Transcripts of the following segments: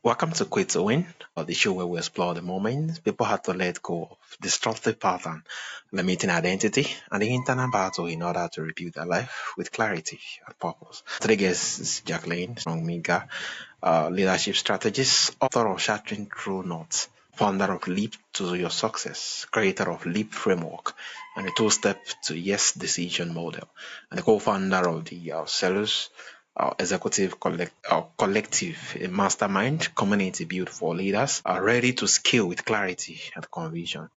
Welcome to Quit to Win, or the show where we explore the moments people had to let go of destructive pattern, limiting identity, and the internal battle in order to rebuild their life with clarity and purpose. Today guest is Jacqueline Miga, leadership strategist, author of Shattering Through Knots, founder of Leap to Your Success, creator of Leap Framework, and the two-step to Yes Decision model, and the co-founder of the Cellus executive collective, a mastermind community built for leaders are ready to scale with clarity and conviction.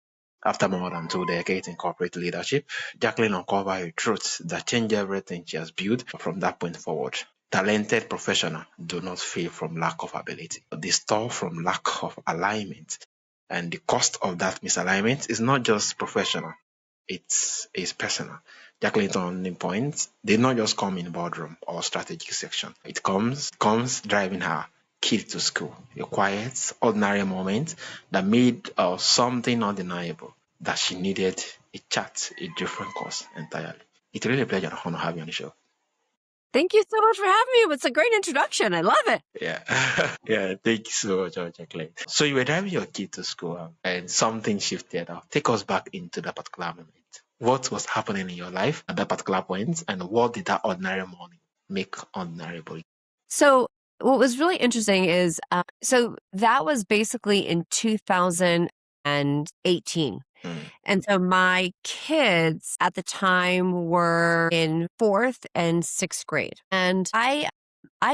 After more than 2 decades in corporate leadership, Jacqueline uncovered a truth that changed everything she has built from that point forward. Talented professionals do not fail from lack of ability, but they stall from lack of alignment. And the cost of that misalignment is not just professional, it's personal. Jacqueline's turning point did not just come in boardroom or strategic section. It comes driving her kid to school, a quiet, ordinary moment that made something undeniable that she needed a chat, a different course entirely. It's really a pleasure and honor to have you on the show. Thank you so much for having me. It's a great introduction. I love it. Yeah. Yeah, thank you so much, Jacqueline. So you were driving your kid to school and something shifted. Take us back into that particular moment. What was happening in your life at that particular point, and what did that ordinary morning make ordinary? So what was really interesting is, so that was basically in 2018. And so my kids at the time were in 4th and 6th grade. And I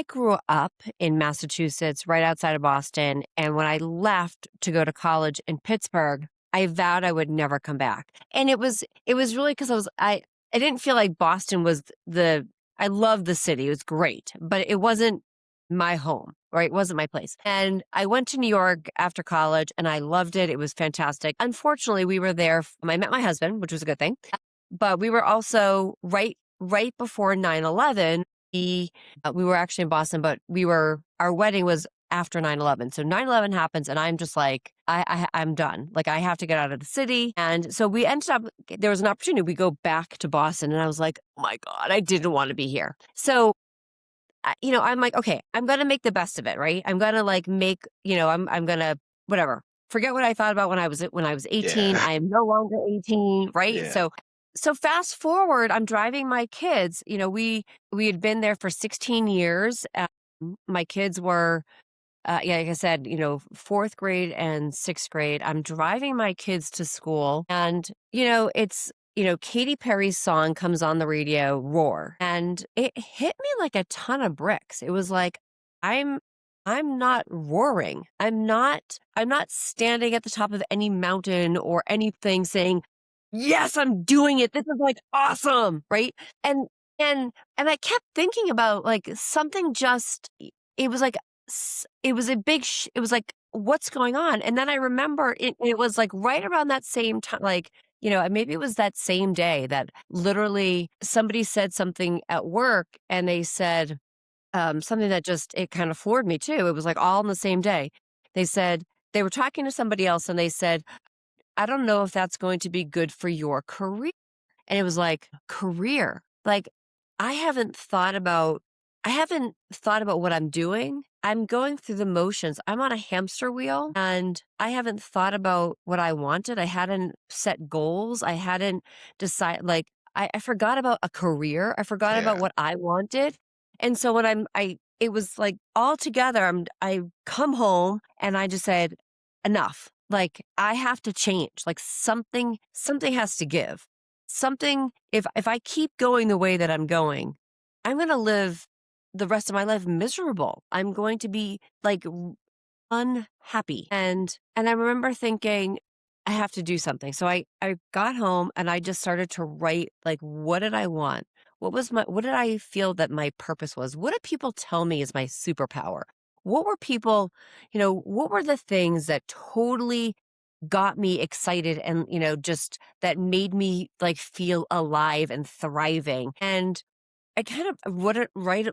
grew up in Massachusetts, right outside of Boston. And when I left to go to college in Pittsburgh, I vowed I would never come back. And it was really because I didn't feel like Boston was I loved the city. It was great, but it wasn't my home, right? It wasn't my place. And I went to New York after college and I loved it. It was fantastic. Unfortunately, we were there. I met my husband, which was a good thing, but we were also right before 9/11. We were actually in Boston, but our wedding was after 9/11. So 9/11 happens and I'm just like, I'm done. Like I have to get out of the city. And so we ended up, there was an opportunity. We go back to Boston and I was like, oh my God, I didn't want to be here. So I'm like, okay, I'm going to make the best of it, right? I'm going to like make, I'm going to, whatever, forget what I thought about when I was 18. Yeah. I am no longer 18, right? Yeah. So fast forward, I'm driving my kids. We had been there for 16 years. My kids were, like I said, 4th grade and 6th grade. I'm driving my kids to school, and it's Katy Perry's song comes on the radio, Roar, and it hit me like a ton of bricks. It was like I'm not roaring. I'm not standing at the top of any mountain or anything saying, yes, I'm doing it. This is like awesome, right? And I kept thinking about like something just it was like it was a big it was like what's going on? And then I remember it was like right around that same time, like maybe it was that same day that literally somebody said something at work and they said something that just, it kind of floored me too. It was like all on the same day. They said, they were talking to somebody else and they said, I don't know if that's going to be good for your career. And it was like, career. Like, I haven't thought about what I'm doing. I'm going through the motions. I'm on a hamster wheel and I haven't thought about what I wanted. I hadn't set goals. I hadn't decided, like, I forgot about a career. I forgot about what I wanted. And so when it was like all together, I come home and I just said, enough. Like, I have to change. Like something has to give. Something, if I keep going the way that I'm going, I'm going to live the rest of my life miserable. I'm going to be like unhappy. And I remember thinking, I have to do something. So I got home and I just started to write, like, what did I want? What did I feel that my purpose was? What did people tell me is my superpower? What were people, what were the things that totally got me excited and, just that made me like feel alive and thriving? And I kind of wouldn't write,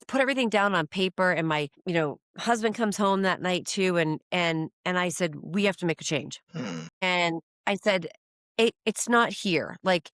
put everything down on paper, and my, husband comes home that night too. And I said, we have to make a change. And I said, it's not here. Like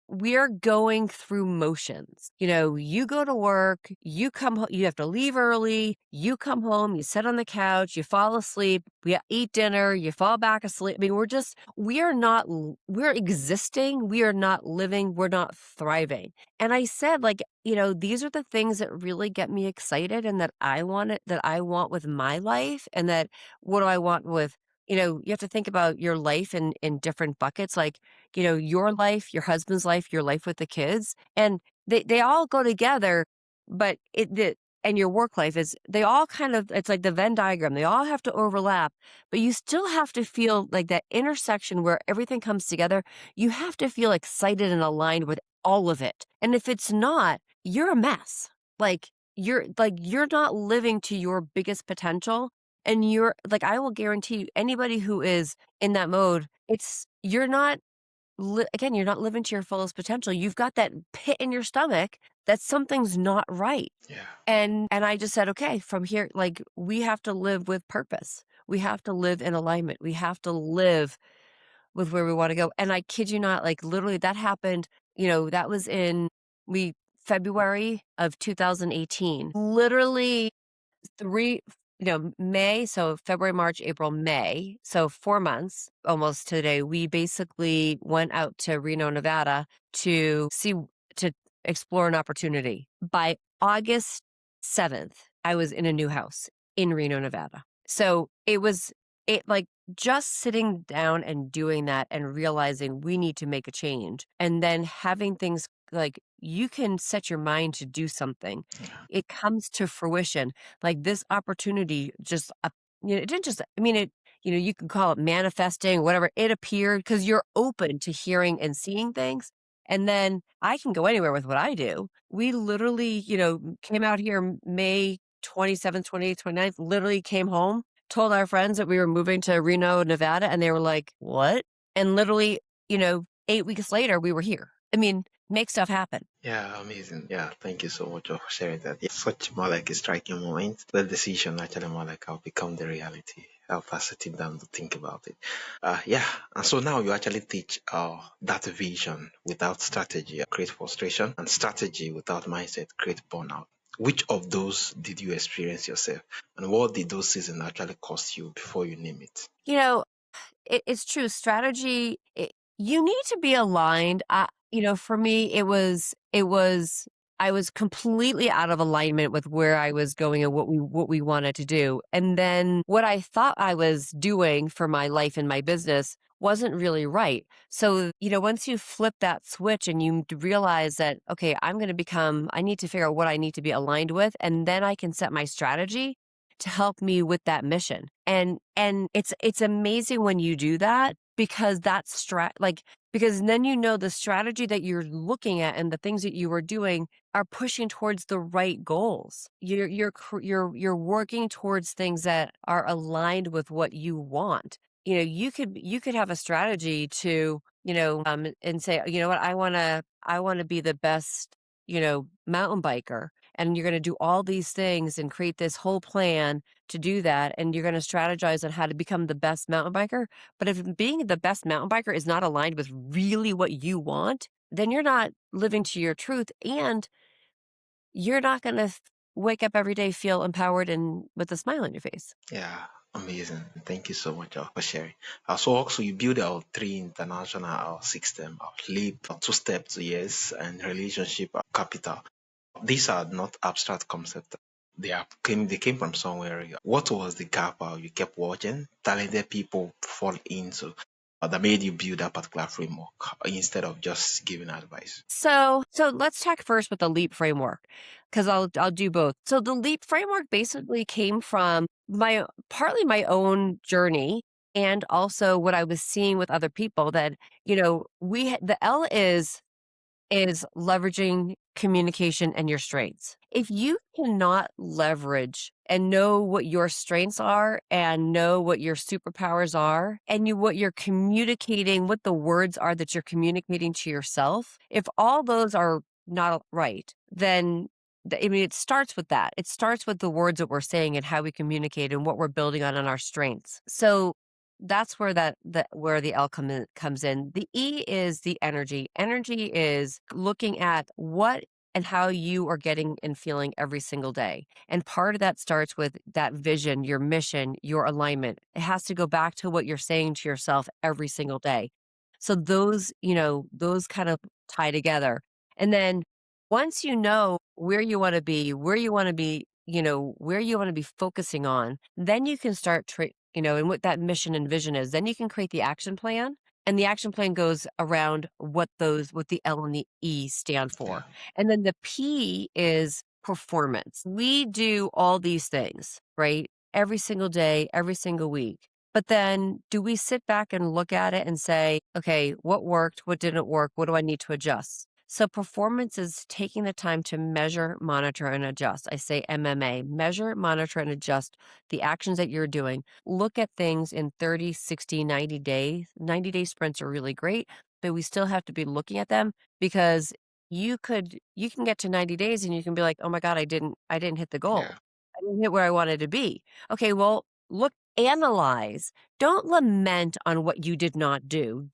we're going through motions. You go to work, you come home, you have to leave early, you come home, you sit on the couch, you fall asleep, we eat dinner, you fall back asleep. I mean, we're existing, we are not living, we're not thriving. And I said, like, these are the things that really get me excited and that I want with my life. And that what do I want with, you have to think about your life in different buckets. Like, your life, your husband's life, your life with the kids, and they all go together, but and your work life is they all kind of it's like the Venn diagram. They all have to overlap, but you still have to feel like that intersection where everything comes together. You have to feel excited and aligned with all of it. And if it's not, you're a mess. You're not living to your biggest potential. And you're like, I will guarantee you, anybody who is in that mode, you're not again, you're not living to your fullest potential. You've got that pit in your stomach that something's not right. Yeah. And I just said, okay, from here, like, we have to live with purpose. We have to live in alignment. We have to live with where we want to go. And I kid you not, like, literally that happened, that was in we February of 2018. Literally three, May, so February, March, April, May, so 4 months almost today. We basically went out to Reno, Nevada to explore an opportunity. By August 7th, I was in a new house in Reno, Nevada. So it like just sitting down and doing that and realizing we need to make a change, and then having things like you can set your mind to do something. Yeah. It comes to fruition. Like this opportunity just, it didn't just, I mean, you can call it manifesting, whatever. It appeared because you're open to hearing and seeing things. And then I can go anywhere with what I do. We literally, came out here May 27th, 28th, 29th, literally came home, told our friends that we were moving to Reno, Nevada, and they were like, what? And literally, 8 weeks later, we were here. I mean, make stuff happen. Yeah, amazing. Yeah, thank you so much for sharing that. Yeah, such more like a striking moment. The decision actually more like how become the reality. After sitting down to think about it. Yeah, and so now you actually teach that vision without strategy create frustration, and strategy without mindset create burnout. Which of those did you experience yourself, and what did those seasons actually cost you before you name it? It's true. Strategy, you need to be aligned. For me, I was completely out of alignment with where I was going and what we wanted to do. And then what I thought I was doing for my life and my business wasn't really right. So, once you flip that switch and you realize that, okay, I need to figure out what I need to be aligned with, and then I can set my strategy to help me with that mission. And it's amazing when you do that, because that's because then the strategy that you're looking at and the things that you are doing are pushing towards the right goals. You're working towards things that are aligned with what you want. You could have a strategy to, and say, you know what, I want to be the best, mountain biker. And you're going to do all these things and create this whole plan to do that. And you're going to strategize on how to become the best mountain biker. But if being the best mountain biker is not aligned with really what you want, then you're not living to your truth. And you're not going to wake up every day, feel empowered and with a smile on your face. Yeah, amazing. Thank you so much for sharing. So also you build our three international system of leap, two steps, yes, and relationship capital. These are not abstract concepts. They came from somewhere. What was the gap you kept watching talented people fall into that made you build that particular framework instead of just giving advice? So let's talk first with the LEAP framework, because I'll do both. So the LEAP framework basically came from partly my own journey, and also what I was seeing with other people that, the L is leveraging communication and your strengths. If you cannot leverage and know what your strengths are and know what your superpowers are, and what you're communicating, what the words are that you're communicating to yourself, if all those are not right, then it starts with that. It starts with the words that we're saying and how we communicate and what we're building on our strengths. So that's where where the L comes in. The E is the energy. Energy is looking at what and how you are getting and feeling every single day. And part of that starts with that vision, your mission, your alignment. It has to go back to what you're saying to yourself every single day. So those kind of tie together. And then once you know where you want to be, where you want to be, where you want to be focusing on, then you can start, and what that mission and vision is, then you can create the action plan. And the action plan goes around what the L and the E stand Yeah. for. And then the P is performance. We do all these things, right? Every single day, every single week. But then do we sit back and look at it and say, okay, what worked? What didn't work? What do I need to adjust? So performance is taking the time to measure, monitor, and adjust. I say MMA, measure, monitor, and adjust the actions that you're doing. Look at things in 30, 60, 90 days. 90-day sprints are really great, but we still have to be looking at them because you can get to 90 days and you can be like, oh my God, I didn't hit the Yeah. goal. I didn't hit where I wanted to be. Okay, well, look, analyze. Don't lament on what you did not do.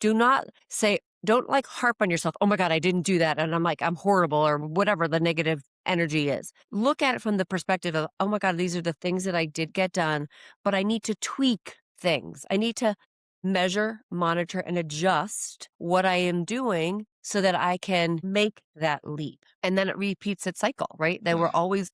Don't like harp on yourself. Oh my God, I didn't do that. And I'm horrible or whatever the negative energy is. Look at it from the perspective of, oh my God, these are the things that I did get done, but I need to tweak things. I need to measure, monitor, and adjust what I am doing so that I can make that leap. And then it repeats its cycle, right? Then Yeah. we're always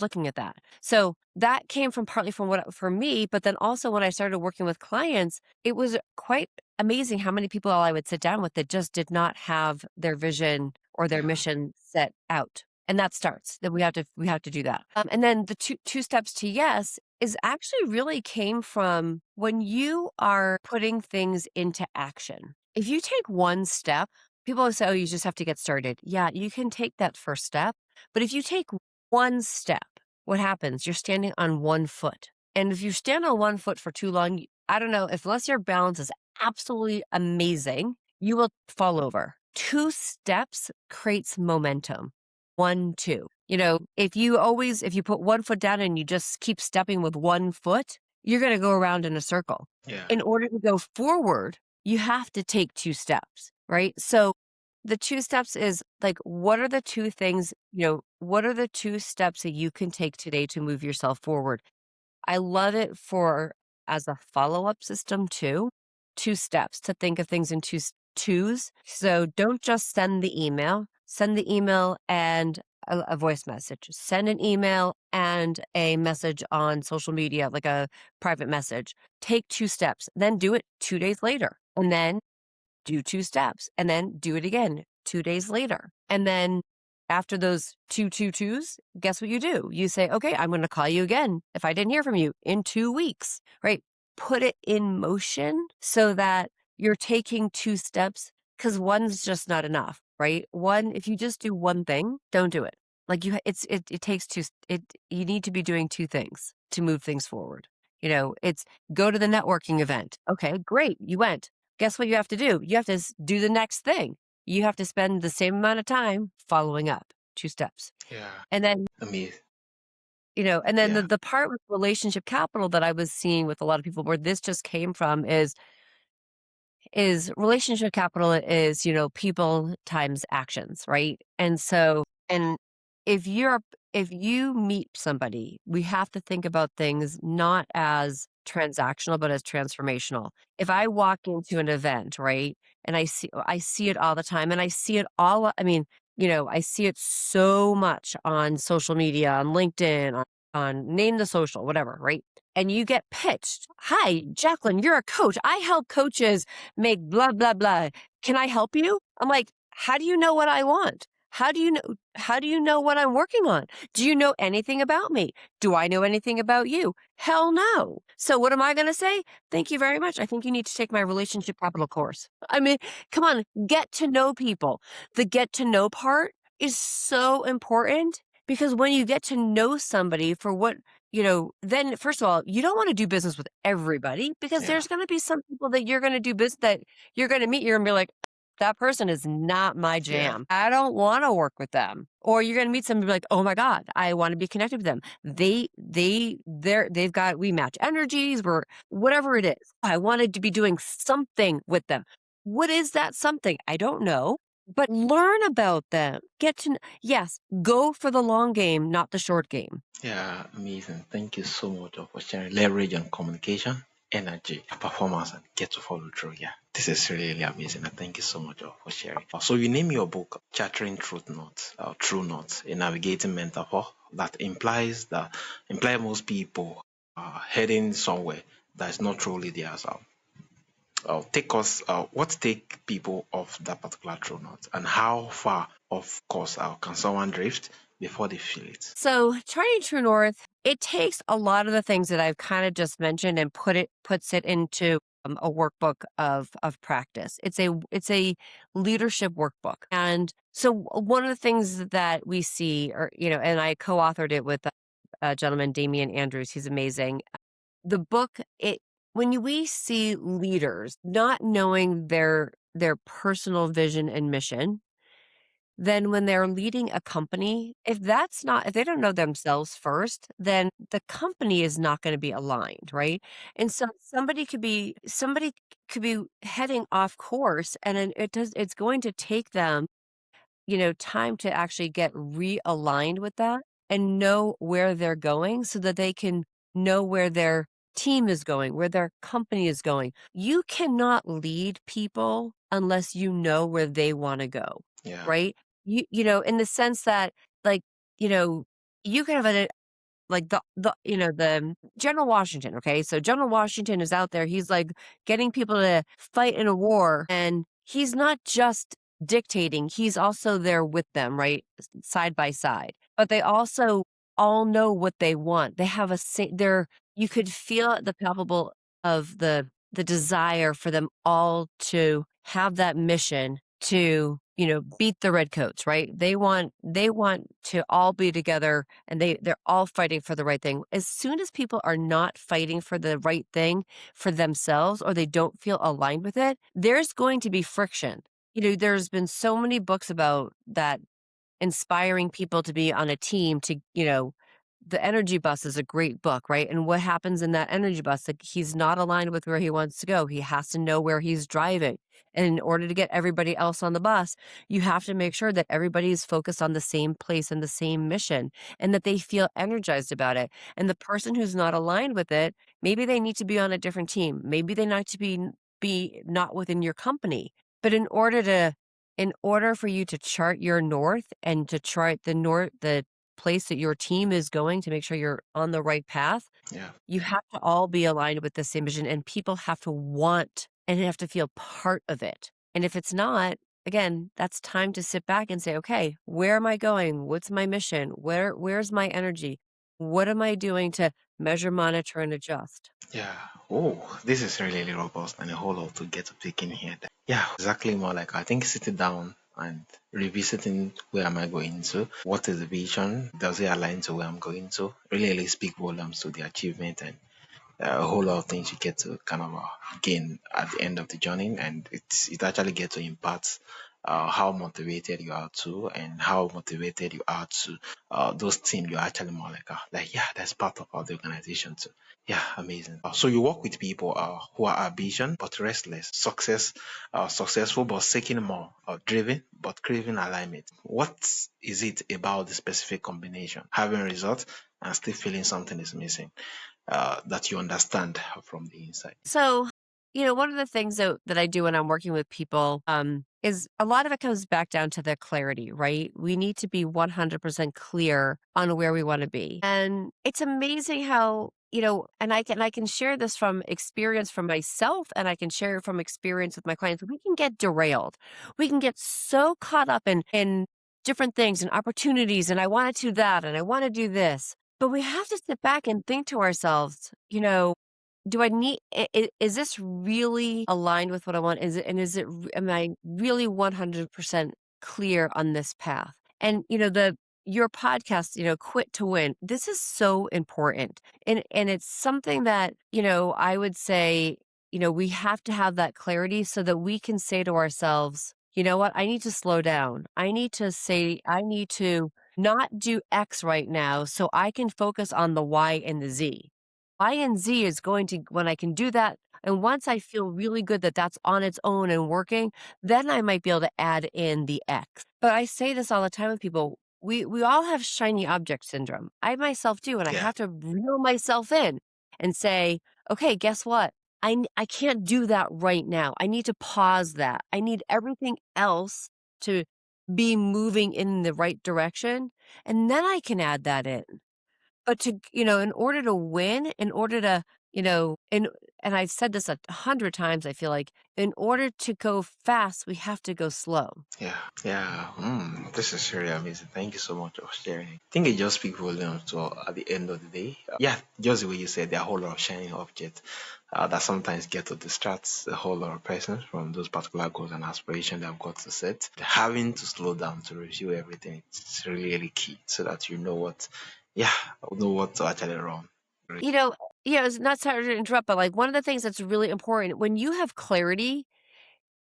looking at that. So that came from partly for me, but then also when I started working with clients, it was quite amazing how many people I would sit down with that just did not have their vision or their Yeah. mission set out. And that starts that we have to do that. And then the two steps to yes is actually really came from when you are putting things into action. If you take one step, people always say, oh, you just have to get started. Yeah, you can take that first step. But if you take one step, what happens? You're standing on one foot. And if you stand on one foot for too long, I don't know, unless your balance is absolutely amazing, you will fall over. Two steps creates momentum. 1, 2. If you put one foot down and you just keep stepping with one foot, you're going to go around in a circle. Yeah. In order to go forward, you have to take two steps, right? So the two steps is like, what are the two things, what are the two steps that you can take today to move yourself forward? I love it as a follow-up system too. Two steps to think of things in twos. So don't just send the email and a voice message. Send an email and a message on social media, like a private message. Take two steps, then do it 2 days later. And then do two steps and then do it again 2 days later. And then after those twos, guess what you do? You say, okay, I'm going to call you again if I didn't hear from you in 2 weeks, right? Put it in motion so that you're taking two steps because one's just not enough, right? If you just do one thing, don't do it. Like it takes you need to be doing two things to move things forward. It's go to the networking event. Okay, great. You went. Guess what you have to do? You have to do the next thing. You have to spend the same amount of time following up, 2 steps. Yeah. And then, Amazing. the, Yeah. the part with relationship capital that I was seeing with a lot of people where this just came from is relationship capital is, people times actions, right? And so, and if you meet somebody, we have to think about things not as transactional, but as transformational. If I walk into an event, right, and I see it all the time and I see it all, I see it so much on social media, on LinkedIn, on name the social, whatever, right? And you get pitched, hi, Jacqueline, you're a coach. I help coaches make blah, blah, blah. Can I help you? I'm like, how do you know what I want? How do you know what I'm working on? Do you know anything about me? Do I know anything about you? Hell no. So what am I going to say? Thank you very much. I think you need to take my relationship capital course. Come on, get to know people. The get to know part is so important because when you get to know somebody for what, then first of all, you don't want to do business with everybody because Yeah. there's going to be some people that you're going to do business that you're going to meet. You're going to be like, that person is not my Yeah. jam. I don't want to work with them. Or you're going to meet somebody like, oh my God, I want to be connected with them. They've got, we match energies, we're whatever it is. I wanted to be doing something with them. What is that something? I don't know, but learn about them. Get to, yes, go for the long game, not the short game. Yeah, amazing. Thank you so much for sharing. Leverage on communication, energy, performance, and get to follow through. Yeah, this is really amazing. And thank you so much for sharing. So you name your book "Chattering Truth Notes," True Notes, a navigating metaphor that imply most people are heading somewhere that is not truly theirs. Take us, what take people off that particular true note, and how far off course can someone drift before they feel it? So charting true north, it takes a lot of the things that I've kind of just mentioned and puts it into a workbook of practice. It's a leadership workbook, and so one of the things that we see, or and I co-authored it with a gentleman, Damian Andrews. He's amazing. The book, we see leaders not knowing their personal vision and mission, then when they're leading a company, if they don't know themselves first, then the company is not going to be aligned, right? And so somebody could be heading off course, and then it's going to take them time to actually get realigned with that and know where they're going so that they can know where their team is going, where their company is going. You cannot lead people unless you know where they want to go, Yeah, right? In the sense that, like, you know, you can have like the General Washington, okay? So General Washington is out there. He's like getting people to fight in a war, and he's not just dictating, he's also there with them, right? Side by side. But they also all know what they want. They have they're you could feel the palpable of the desire for them all to have that mission to, beat the redcoats, right? They want to all be together, and they're all fighting for the right thing. As soon as people are not fighting for the right thing for themselves, or they don't feel aligned with it, there's going to be friction. There's been so many books about that, inspiring people to be on a team to, the energy bus is a great book, right? And what happens in that energy bus? Like, he's not aligned with where he wants to go. He has to know where he's driving. And in order to get everybody else on the bus, you have to make sure that everybody is focused on the same place and the same mission, and that they feel energized about it. And the person who's not aligned with it, maybe they need to be on a different team. Maybe they need to be not within your company. But in order for you to chart your north and to chart the place that your team is going, to make sure you're on the right path, yeah, you have to all be aligned with the same vision, and people have to want and have to feel part of it. And if it's not, again, that's time to sit back and say, okay, where am I going? What's my mission? Where's my energy? What am I doing to measure, monitor, and adjust? yeah. Oh, this is really robust and a whole lot to get to pick in here. Yeah, exactly. More like, I think, sitting down and revisiting, where am I going to? What is the vision? Does it align to where I'm going to? Really speak volumes to the achievement, and a whole lot of things you get to kind of gain at the end of the journey, and it actually get to impact how motivated you are to, and how motivated you are to those teams. You're actually more like, yeah, that's part of the organization too. Yeah, amazing. So you work with people who are ambitious but restless, successful but seeking more, driven but craving alignment. What is it about the specific combination, having results and still feeling something is missing, that you understand from the inside? So, one of the things that I do when I'm working with people, is a lot of it comes back down to the clarity, right? We need to be 100% clear on where we want to be. And it's amazing how, and I can share this from experience from myself, and I can share it from experience with my clients. We can get derailed. We can get so caught up in different things and opportunities. And I want to do that, and I want to do this. But we have to sit back and think to ourselves, do I need, is this really aligned with what I want? Am I really 100% clear on this path? And, your podcast, Quit to Win, this is so important. And it's something that, I would say, we have to have that clarity so that we can say to ourselves, you know what? I need to slow down. I need to say, I need to not do X right now so I can focus on the Y and the Z. Y and Z is going to, when I can do that, and once I feel really good that that's on its own and working, then I might be able to add in the X. But I say this all the time with people. We all have shiny object syndrome. I myself do, and I Yeah. have to reel myself in and say, okay, guess what? I can't do that right now. I need to pause that. I need everything else to be moving in the right direction, and then I can add that in. But in order to win, in order to, and I've said this 100 times, I feel like, in order to go fast, we have to go slow. Yeah, yeah. This is really amazing. Thank you so much for sharing. I think it just speaks volumes. So at the end of the day, yeah, just the way you said, there are a whole lot of shining objects that sometimes get to distract a whole lot of persons from those particular goals and aspirations they've got to set. Having to slow down to review everything is really, really key so that you know what, yeah, know what to actually run. You know, it's not sorry to interrupt, but like one of the things that's really important when you have clarity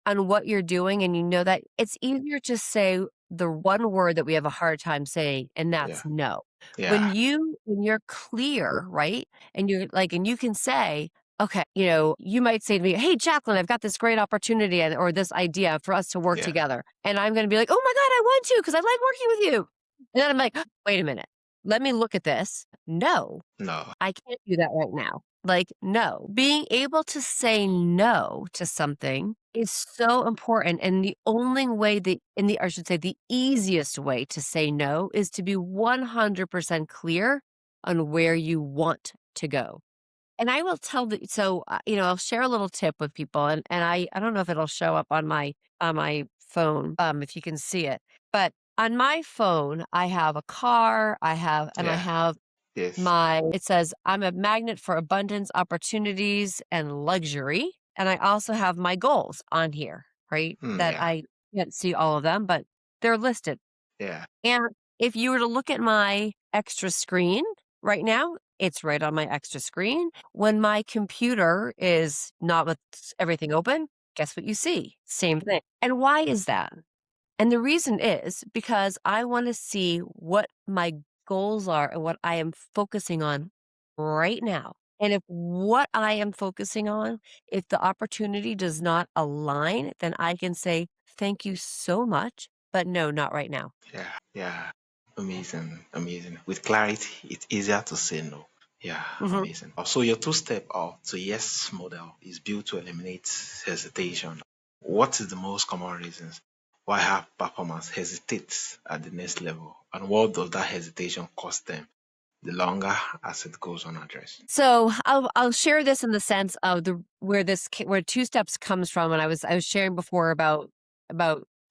on what you're doing and you know that it's easier to say the one word that we have a hard time saying, and Yeah, that's no. yeah, When you're clear, right? And you're like, and you can say, okay, you might say to me, hey, Jacqueline, I've got this great opportunity or this idea for us to work yeah. together. And I'm going to be like, oh my God, I want to because I like working with you. And then I'm like, wait a minute, let me look at this. No, No, I can't do that right now. Like, no. Being able to say no to something is so important. And the only way I should say, the easiest way to say no is to be 100% clear on where you want to go. And I will tell I'll share a little tip with people and I don't know if it'll show up on my phone, if you can see it, but on my phone, I have a car, I yeah, have yes, it says, I'm a magnet for abundance, opportunities, and luxury. And I also have my goals on here, right? That yeah, I can't see all of them, but they're listed. yeah, And if you were to look at my extra screen right now, it's right on my extra screen. When my computer is not with everything open, guess what you see? Same thing. And why is that? And the reason is because I want to see what my goals are and what I am focusing on right now. And if what I am focusing on, if the opportunity does not align, then I can say, thank you so much, but no, not right now. yeah, yeah. Amazing, amazing. With clarity, it's easier to say no. Yeah, Mhm. amazing. So your two-step or to yes model is built to eliminate hesitation. What is the most common reasons why high performance hesitates at the next level, and what does that hesitation cost them the longer as it goes unaddressed? So I'll share this in the sense of where two steps comes from. And I was sharing before about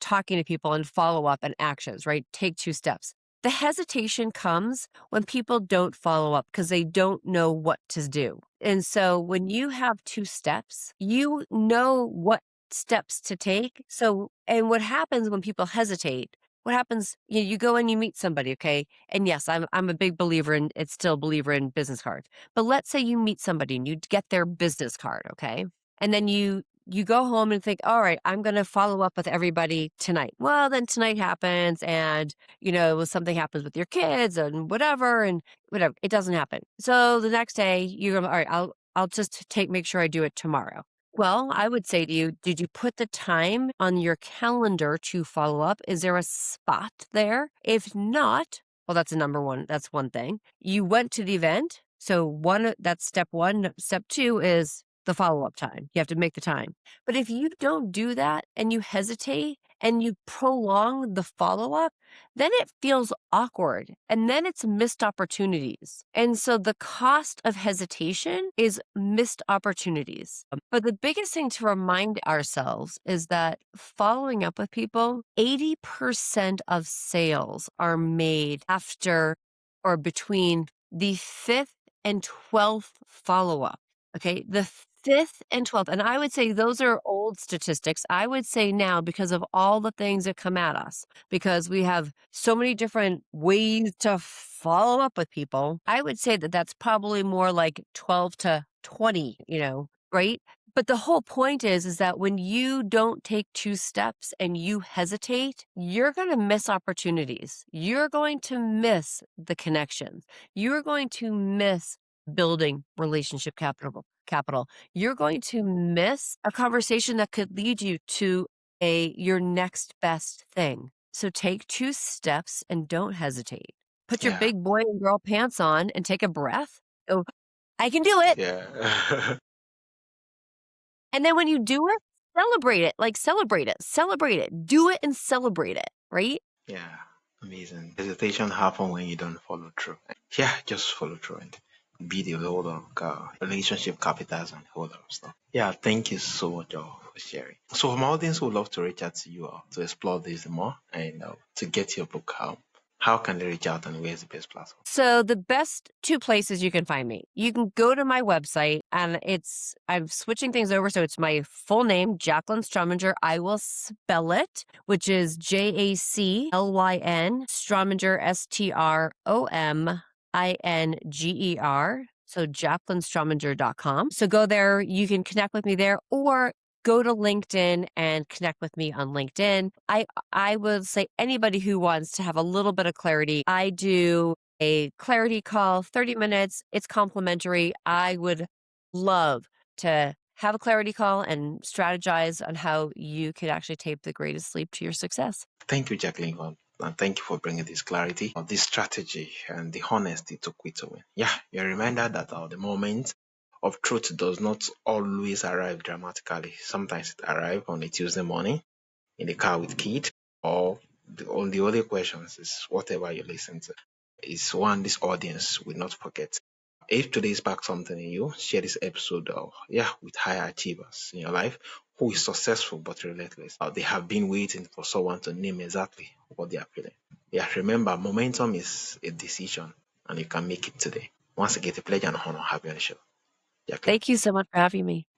talking to people and follow up and actions, right? Take two steps. The hesitation comes when people don't follow up because they don't know what to do. And so when you have two steps, you know what steps to take. So, and what happens when people hesitate? What happens? You go and you meet somebody, okay? And yes, I'm a big believer in it's still a believer in business cards. But let's say you meet somebody and you get their business card, okay? And then you go home and think, all right, I'm going to follow up with everybody tonight. Well, then tonight happens and, something happens with your kids and whatever, it doesn't happen. So the next day you go, all right, I'll just make sure I do it tomorrow. Well, I would say to you, did you put the time on your calendar to follow up? Is there a spot there? If not, well, that's a number one. That's one thing. You went to the event. So that's step one. Step two is the follow-up time. You have to make the time. But if you don't do that and you hesitate and you prolong the follow-up, then it feels awkward and then it's missed opportunities. And so the cost of hesitation is missed opportunities. But the biggest thing to remind ourselves is that following up with people, 80% of sales are made after or between the fifth and 12th follow up. Okay. The fifth and 12th. And I would say those are old statistics. I would say now, because of all the things that come at us, because we have so many different ways to follow up with people, I would say that that's probably more like 12 to 20, right? But the whole point is that when you don't take 2 steps and you hesitate, you're going to miss opportunities. You're going to miss the connections. You're going to miss building relationship capital. You're going to miss a conversation that could lead you to your next best thing. So take 2 steps and don't hesitate. Put your Yeah. big boy and girl pants on and take a breath. Oh, I can do it. Yeah. And then when you do it, celebrate it. Like celebrate it. Do it and celebrate it, right? Yeah. Amazing. Hesitation happen when you don't follow through. Yeah, just follow through and be the holder of relationship capitals and holder of stuff. Yeah, thank you so much for sharing. So, from our audience who would love to reach out to you to explore this more and to get your book, how can they reach out and where's the best platform? So the best 2 places you can find me. You can go to my website and I'm switching things over. So it's my full name, Jacqueline Strominger. I will spell it, which is JACLYN Strominger, STROMINGER. So JacquelineStrominger.com. So go there. You can connect with me there, or go to LinkedIn and connect with me on LinkedIn. I would say anybody who wants to have a little bit of clarity, I do a clarity call, 30 minutes. It's complimentary. I would love to have a clarity call and strategize on how you could actually take the greatest leap to your success. Thank you, Jacqueline. And thank you for bringing this clarity of this strategy and the honesty to quit to win. Yeah, you're a reminder that the moment of truth does not always arrive dramatically. Sometimes it arrives on a Tuesday morning in the car with kid, or the only questions is whatever you listen to is one this audience will not forget. If today sparked something in you, share this episode with higher achievers in your life who is successful but relentless. They have been waiting for someone to name exactly what they are feeling. Yeah, remember, momentum is a decision and you can make it today. Once again, a pleasure and honor having you on the show. Jacqueline. Thank you so much for having me.